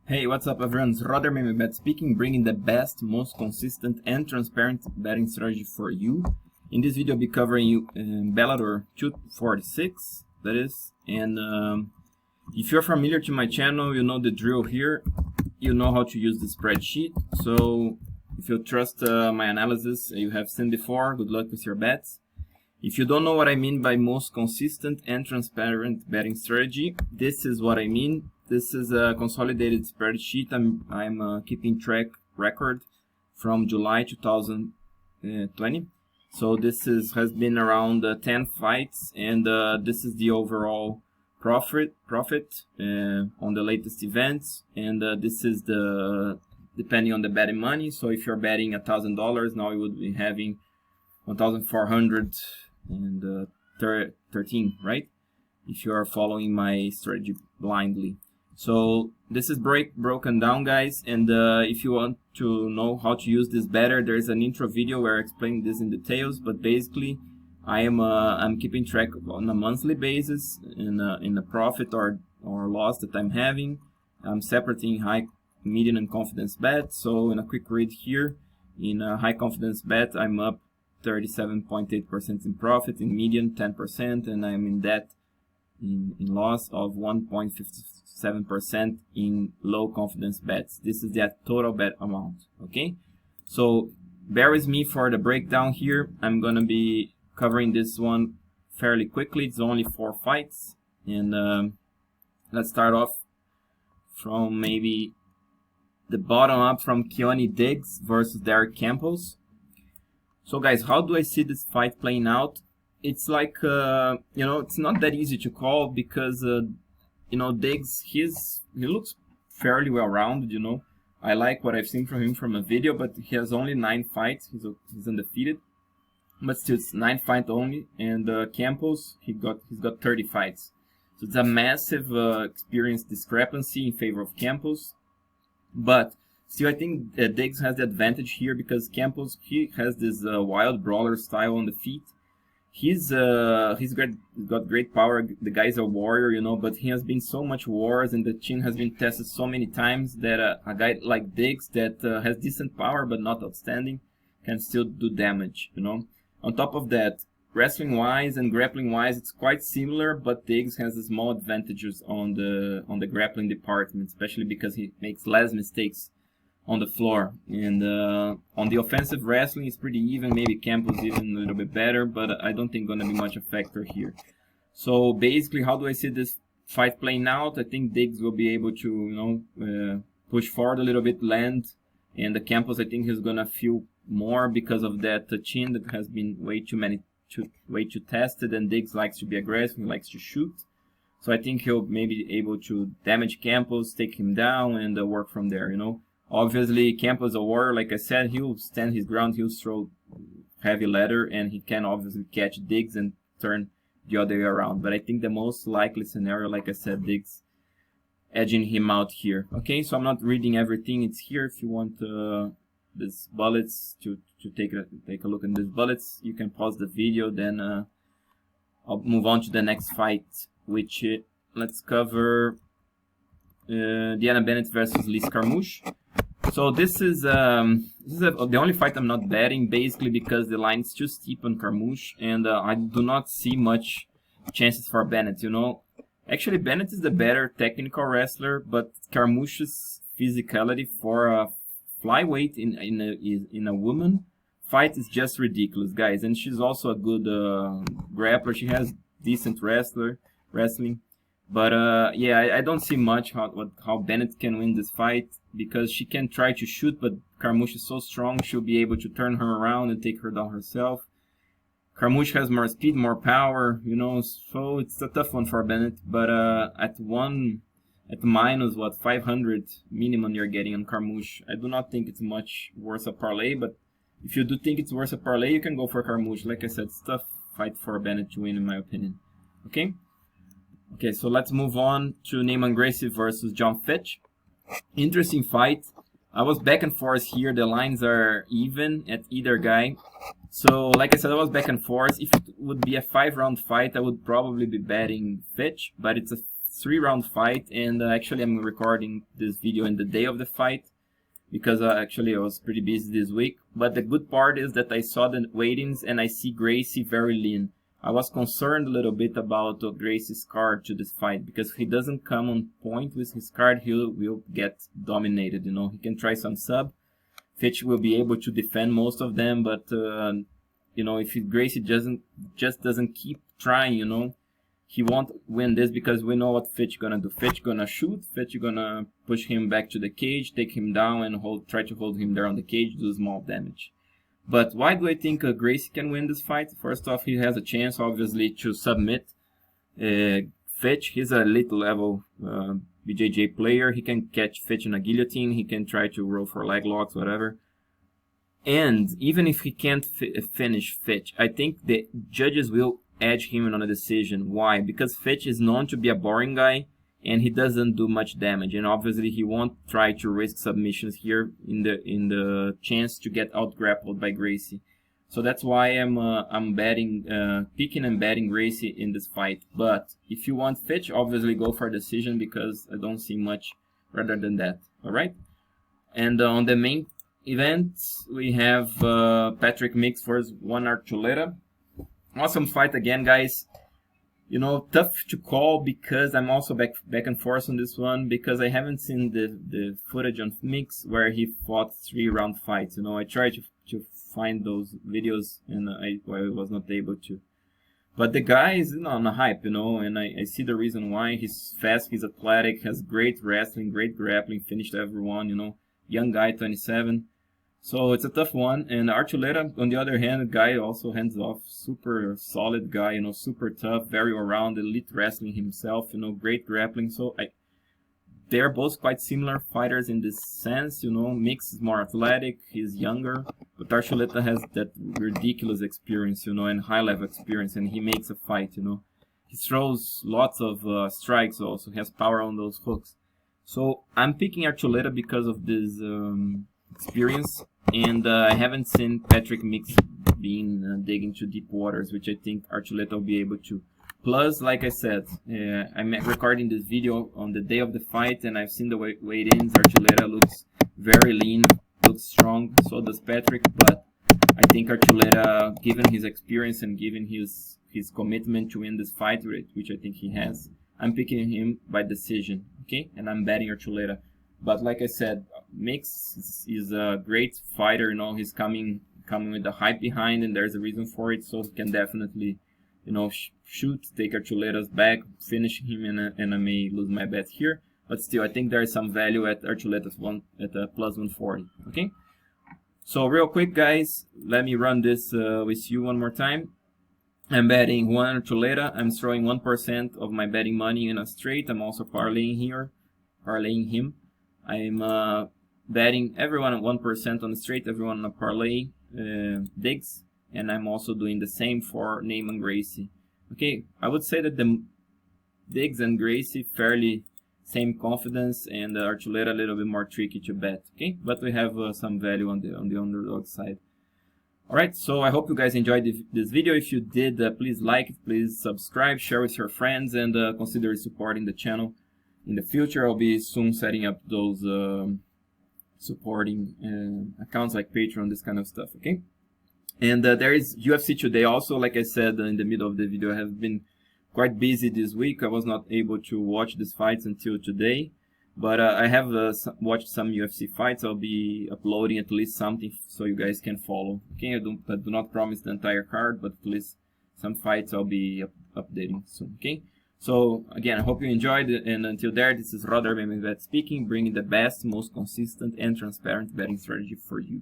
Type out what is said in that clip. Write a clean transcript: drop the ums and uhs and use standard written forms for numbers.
Hey, what's up everyone? It's Roder speaking, bringing the best, most consistent and transparent betting strategy for you. In this video I'll be covering Bellator 246, that is, and if you're familiar to my channel, you know the drill here. You know how to use the spreadsheet, so if you trust my analysis you have seen before, good luck with your bets. If you don't know what I mean by most consistent and transparent betting strategy, this is what I mean. This is a consolidated spreadsheet. I'm keeping track record from July 2020. So this has been around 10 fights, and this is the overall profit on the latest events, and this is the depending on the betting money. So if you're betting $1,000, now you would be having 1,413, right? If you are following my strategy blindly. So this is broken down, guys, and if you want to know how to use this better, there's an intro video where I explain this in details. But basically, I'm keeping track on a monthly basis in a profit or loss that I'm having. I'm separating high, medium, and confidence bet. So in a quick read here, in a high confidence bet, I'm up 37.8% in profit, in median 10%, and I'm in debt in loss of 1.57% in low confidence bets. This is the total bet amount. Okay, so bear with me for the breakdown here. I'm gonna be covering this one fairly quickly. It's only 4 fights, and let's start off from maybe the bottom up, from Keoni Diggs versus Derek Campos. So guys, how do I see this fight playing out? It's like, it's not that easy to call because, Diggs, he looks fairly well-rounded, I like what I've seen from him from a video, but he has only 9 fights. He's undefeated, but still it's 9 fights only. And Campos, he's got 30 fights. So it's a massive experience discrepancy in favor of Campos. But still, I think Diggs has the advantage here because Campos, he has this wild brawler style on the feet. He's got great power. The guy's a warrior, but he has been so much wars, and the chin has been tested so many times that a guy like Diggs that has decent power but not outstanding can still do damage, On top of that, wrestling wise and grappling wise, it's quite similar, but Diggs has small advantages on the grappling department, especially because he makes less mistakes on the floor. And on the offensive wrestling, it's pretty even. Maybe Campos even a little bit better, but I don't think gonna be much a factor here. So basically, how do I see this fight playing out? I think Diggs will be able to push forward a little bit, land, and the Campos, I think he's gonna feel more because of that chin that has been way too tested, and Diggs likes to be aggressive, he likes to shoot. So I think he'll maybe be able to damage Campos, take him down, and work from there, Obviously, Campos is a warrior, like I said. He'll stand his ground, he'll throw heavy leather, and he can obviously catch Diggs and turn the other way around. But I think the most likely scenario, like I said, Diggs edging him out here. Okay, so I'm not reading everything. It's here. If you want these bullets to take a look at these bullets, you can pause the video. Then I'll move on to the next fight, which let's cover Dianna Bennett versus Carmouche. So this is the only fight I'm not betting, basically because the line is too steep on Carmouche, and I do not see much chances for Bennett. Actually, Bennett is the better technical wrestler, but Carmouche's physicality for a flyweight in a woman fight is just ridiculous, guys. And she's also a good grappler. She has decent wrestling. But I don't see much how Bennett can win this fight, because she can try to shoot, but Carmouche is so strong, she'll be able to turn her around and take her down herself. Carmouche has more speed, more power, so it's a tough one for Bennett. But at minus 500 minimum you're getting on Carmouche, I do not think it's much worth a parlay. But if you do think it's worth a parlay, you can go for Carmouche. Like I said, it's a tough fight for Bennett to win, in my opinion. Okay, so let's move on to Neiman Gracie versus Jon Fitch. Interesting fight. I was back and forth here. The lines are even at either guy. So, like I said, I was back and forth. If it would be a 5-round fight, I would probably be betting Fitch, but it's a 3-round fight, and actually I'm recording this video in the day of the fight because actually I was pretty busy this week. But the good part is that I saw the weightings and I see Gracie very lean. I was concerned a little bit about Gracie's card to this fight, because if he doesn't come on point with his card, he will get dominated. You know, he can try some sub. Fitch will be able to defend most of them, but you know, if Gracie just doesn't keep trying, you know, he won't win this, because we know what Fitch gonna do. Fitch gonna shoot. Fitch gonna push him back to the cage, take him down, and try to hold him there on the cage, do small damage. But why do I think Gracie can win this fight? First off, he has a chance, obviously, to submit Fitch. He's a elite level BJJ player. He can catch Fitch in a guillotine. He can try to roll for leg locks, whatever. And even if he can't finish Fitch, I think the judges will edge him on a decision. Why? Because Fitch is known to be a boring guy, and he doesn't do much damage, and obviously he won't try to risk submissions here in the chance to get out grappled by Gracie. So that's why I'm betting, picking and betting Gracie in this fight. But if you want Fitch, obviously go for a decision, because I don't see much rather than that. All right. And on the main event, we have Patrick Mix versus Juan Archuleta. Awesome fight again, guys. You know, tough to call, because I'm also back and forth on this one, because I haven't seen the footage on Mix where he fought 3-round fights. You know, I tried to find those videos, and I was not able to. But the guy is, you know, on a hype, you know, and I see the reason why. He's fast, he's athletic, has great wrestling, great grappling, finished everyone, you know. Young guy, 27. So it's a tough one. And Archuleta, on the other hand, a guy also hands off, super solid guy, you know, super tough, very all-round, elite wrestling himself, you know, great grappling. So they're both quite similar fighters in this sense, you know. Mix is more athletic, he's younger, but Archuleta has that ridiculous experience, you know, and high-level experience, and he makes a fight, you know. He throws lots of strikes also, he has power on those hooks. So I'm picking Archuleta because of this experience. And I haven't seen Patrick Mix being digging to deep waters, which I think Archuleta will be able to. Plus, like I said, I'm recording this video on the day of the fight, and I've seen the weigh-ins. Archuleta looks very lean, looks strong, so does Patrick. But I think Archuleta, given his experience and given his commitment to win this fight, which I think he has, I'm picking him by decision, okay? And I'm betting Archuleta. But like I said, Mix is a great fighter, you know. He's coming with the hype behind, and there's a reason for it. So he can definitely, you know, shoot, take Archuleta's back, finish him, and I may lose my bet here. But still, I think there is some value at Archuleta's plus 140. Okay. So real quick, guys, let me run this with you one more time. I'm betting Juan Archuleta. I'm throwing 1% of my betting money in a straight. I'm also parlaying him. I'm betting everyone at 1% on the straight, everyone on a parlay, Diggs, and I'm also doing the same for Neiman Gracie. Okay, I would say that the Diggs and Gracie fairly same confidence, and Archuleta a little bit more tricky to bet. Okay, but we have some value on the underdog side. All right, so I hope you guys enjoyed this video. If you did, please like it, please subscribe, share with your friends, and consider supporting the channel. In the future, I'll be soon setting up those supporting accounts like Patreon, this kind of stuff, okay? And there is UFC today also. Like I said in the middle of the video, I have been quite busy this week. I was not able to watch these fights until today. But I have watched some UFC fights. I'll be uploading at least something so you guys can follow. Okay, I do not promise the entire card, but at least some fights I'll be updating soon, okay? So, again, I hope you enjoyed it, and until there, this is Roder MMA speaking, bringing the best, most consistent, and transparent betting strategy for you.